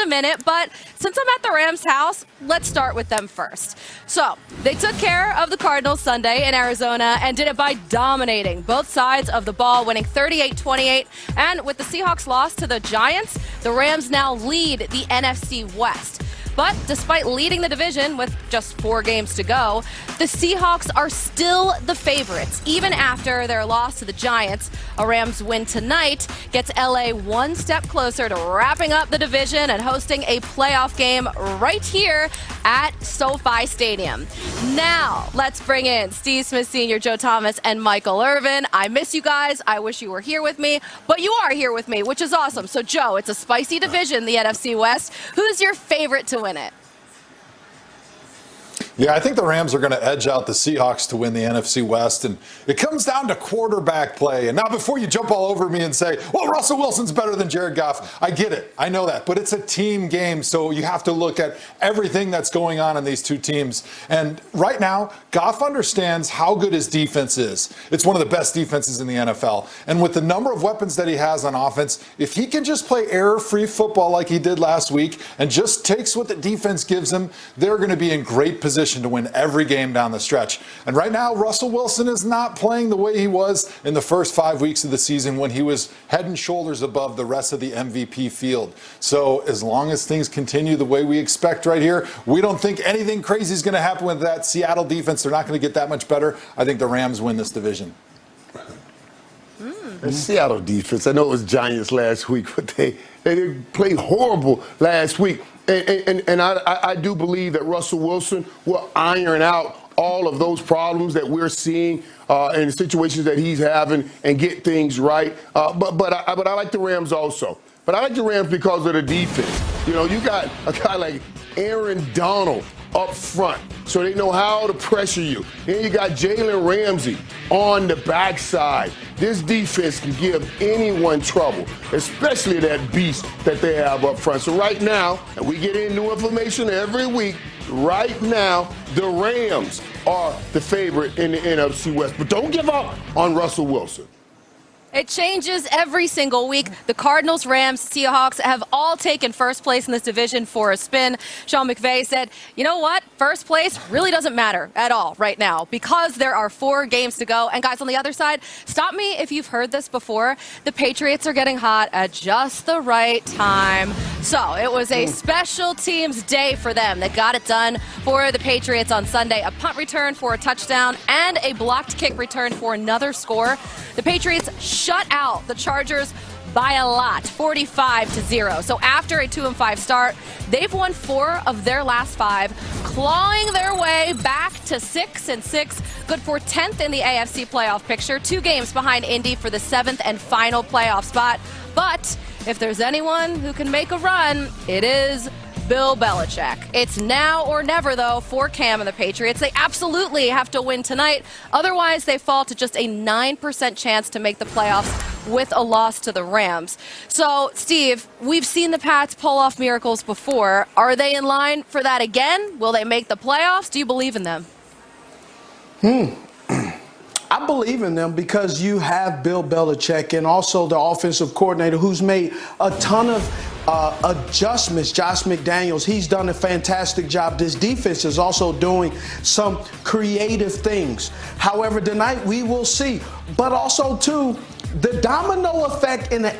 a minute, but since I'm at the Rams' house, let's start with them first. So, they took care of the Cardinals Sunday in Arizona and did it by dominating both sides of the ball, winning 38-28. And with the Seahawks loss to the Giants, the Rams now lead the NFC West. But despite leading the division with just 4 games to go, the Seahawks are still the favorites, even after their loss to the Giants. A Rams win tonight gets LA one step closer to wrapping up the division and hosting a playoff game right here at SoFi Stadium. Now, let's bring in Steve Smith Sr., Joe Thomas, and Michael Irvin. I miss you guys. I wish you were here with me, but you are here with me, which is awesome. So, Joe, it's a spicy division, the NFC West. Who's your favorite to win it? Yeah, I think the Rams are going to edge out the Seahawks to win the NFC West, and it comes down to quarterback play. And now before you jump all over me and say, well, Russell Wilson's better than Jared Goff, I get it. I know that. But it's a team game, so you have to look at everything that's going on in these two teams. And right now, Goff understands how good his defense is. It's one of the best defenses in the NFL. And with the number of weapons that he has on offense, if he can just play error-free football like he did last week and just takes what the defense gives him, they're going to be in great position to win every game down the stretch. And right now, Russell Wilson is not playing the way he was in the first 5 weeks of the season when he was head and shoulders above the rest of the MVP field. So as long as things continue the way we expect right here, we don't think anything crazy is going to happen with that Seattle defense. They're not going to get that much better. I think the Rams win this division. The Seattle defense, I know it was Giants last week, but they played horrible last week. And I do believe that Russell Wilson will iron out all of those problems that we're seeing in the situations that he's having and get things right. But I like the Rams also. But I like the Rams because of the defense. You know, you got a guy like Aaron Donald up front, so they know how to pressure you. Then you got Jalen Ramsey on the backside. This defense can give anyone trouble, especially that beast that they have up front. So right now, and we get in new information every week, right now, the Rams are the favorite in the NFC West. But don't give up on Russell Wilson. It changes every single week. The Cardinals, Rams, Seahawks have all taken first place in this division for a spin. Sean McVay said, you know what? First place really doesn't matter at all right now because there are 4 games to go. And guys, on the other side, stop me if you've heard this before. The Patriots are getting hot at just the right time. So it was a special teams day for them. They got it done for the Patriots on Sunday. A punt return for a touchdown and a blocked kick return for another score. The Patriots shut out the Chargers by a lot, 45-0. So after a 2-5 start, they've won 4 of their last 5, clawing their way back to 6-6, good for 10th in the AFC playoff picture, 2 games behind Indy for the 7th and final playoff spot. But if there's anyone who can make a run, it is Bill Belichick. It's now or never, though, for Cam and the Patriots. They absolutely have to win tonight. Otherwise, they fall to just a 9% chance to make the playoffs with a loss to the Rams. So, Steve, we've seen the Pats pull off miracles before. Are they in line for that again? Will they make the playoffs? Do you believe in them? I believe in them because you have Bill Belichick and also the offensive coordinator who's made a ton of adjustments. Josh McDaniels, he's done a fantastic job. This defense is also doing some creative things. However, tonight we will see. But also, too, the domino effect in the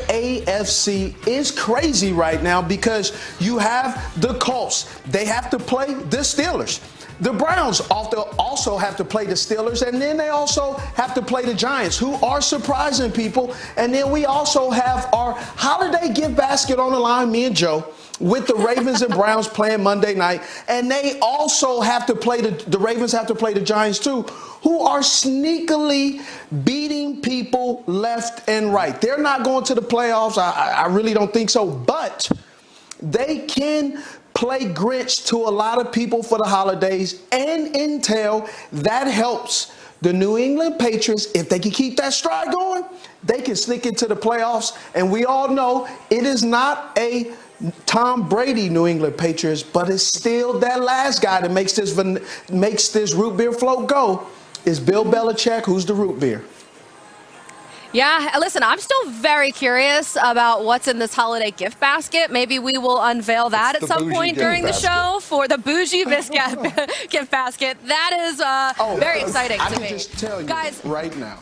AFC is crazy right now because you have the Colts. They have to play the Steelers. The Browns also have to play the Steelers, and then they also have to play the Giants, who are surprising people. And then we also have our holiday gift basket on the line, me and Joe, with the Ravens and Browns playing Monday night. And they also have to play the Ravens have to play the Giants, too, who are sneakily beating people left and right. They're not going to the playoffs. I really don't think so. But they can play Grinch to a lot of people for the holidays, and intel that helps the New England Patriots. If they can keep that stride going, they can sneak into the playoffs. And we all know it is not a Tom Brady New England Patriots, but it's still that last guy that makes this root beer float go is Bill Belichick, who's the root beer. Yeah, listen, I'm still very curious about what's in this holiday gift basket. Maybe we will unveil that at some point during the show for the bougie biscuit gift basket. That is very exciting to me. I can just tell you guys, right now.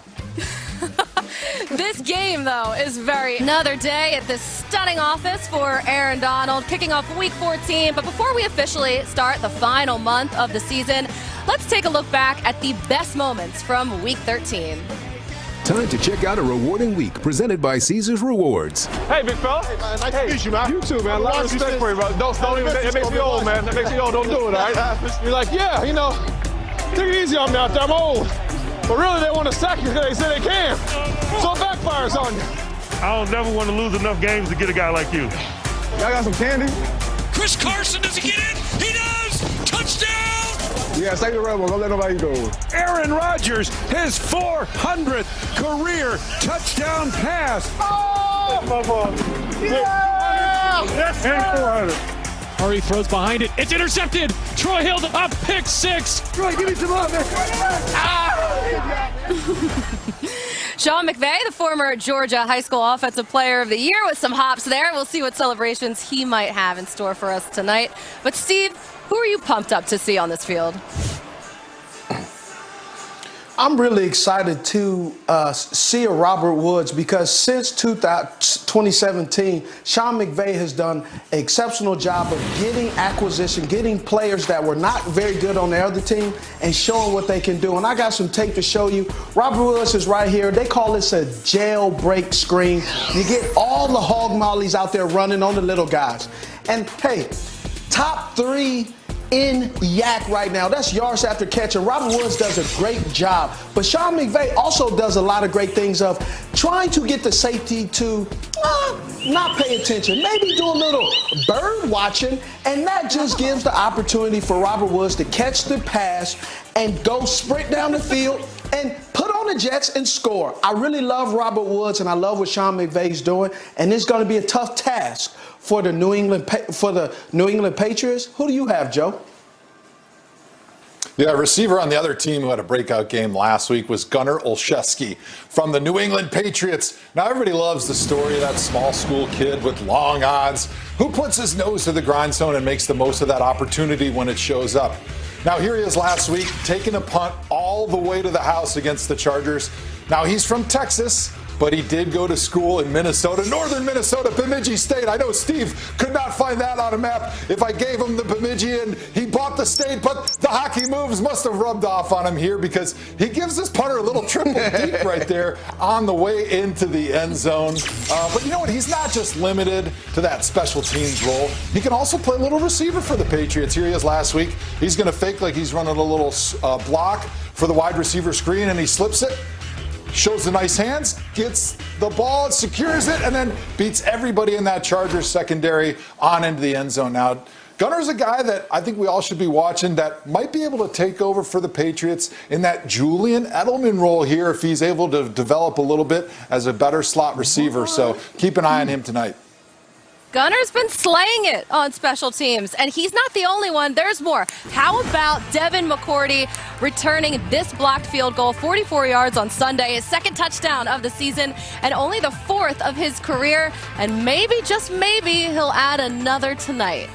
This game, though, is another day at this stunning office for Aaron Donald, kicking off Week 14. But before we officially start the final month of the season, let's take a look back at the best moments from Week 13. Time to check out a rewarding week presented by Caesars Rewards. Hey, big fella. Hey, man, nice to meet you, man. You too, man. A lot of respect for you, brother. Don't even, that makes me old, man. That makes me old. Don't do it, all right? You're like, yeah, you know, take it easy on me out there. I'm old. But really, they want to sack you because they say they can. So it backfires on you. I don't never want to lose enough games to get a guy like you. Y'all got some candy? Chris Carson, does he get in? He does! Touchdown! Yeah, save the rebel. Don't let nobody go. Aaron Rodgers, his 400th career touchdown pass. Oh! Yeah! Yes, and 400. Murray throws behind it. It's intercepted. Troy Hill, a pick six. Troy, give me some love, man. Sean McVay, the former Georgia High School Offensive Player of the Year, with some hops there. We'll see what celebrations he might have in store for us tonight. But Steve, who are you pumped up to see on this field? I'm really excited to see a Robert Woods because since 2017, Sean McVay has done an exceptional job of getting players that were not very good on the other team and showing what they can do. And I got some tape to show you. Robert Woods is right here. They call this a jailbreak screen. You get all the hog mollies out there running on the little guys. And hey, top 3 in yak right now. That's yards after catch, and Robert Woods does a great job. But Sean McVay also does a lot of great things of trying to get the safety to not pay attention, maybe do a little bird watching, and that just gives the opportunity for Robert Woods to catch the pass and go sprint down the field and put on the Jets and score. I really love Robert Woods, and I love what Sean McVay's doing, and it's going to be a tough task for the New England Patriots. Who do you have, Joe? Yeah, receiver on the other team who had a breakout game last week was Gunnar Olszewski from the New England Patriots. Now, everybody loves the story of that small school kid with long odds who puts his nose to the grindstone and makes the most of that opportunity when it shows up. Now, here he is last week, taking a punt all the way to the house against the Chargers. Now, he's from Texas, but he did go to school in Minnesota, northern Minnesota, Bemidji State. I know Steve could not find that on a map if I gave him the Bemidji, and he bought the state, but the hockey moves must have rubbed off on him here because he gives this punter a little triple deep right there on the way into the end zone. But you know what? He's not just limited to that special teams role. He can also play a little receiver for the Patriots. Here he is last week. He's going to fake like he's running a little block for the wide receiver screen, and he slips it. Shows the nice hands, gets the ball, secures it, and then beats everybody in that Chargers secondary on into the end zone. Now, Gunnar's a guy that I think we all should be watching that might be able to take over for the Patriots in that Julian Edelman role here if he's able to develop a little bit as a better slot receiver. So keep an eye on him tonight. Gunner's been slaying it on special teams, and he's not the only one. There's more. How about Devin McCourty returning this blocked field goal, 44 yards on Sunday, his second touchdown of the season, and only the 4th of his career, and maybe, just maybe, he'll add another tonight.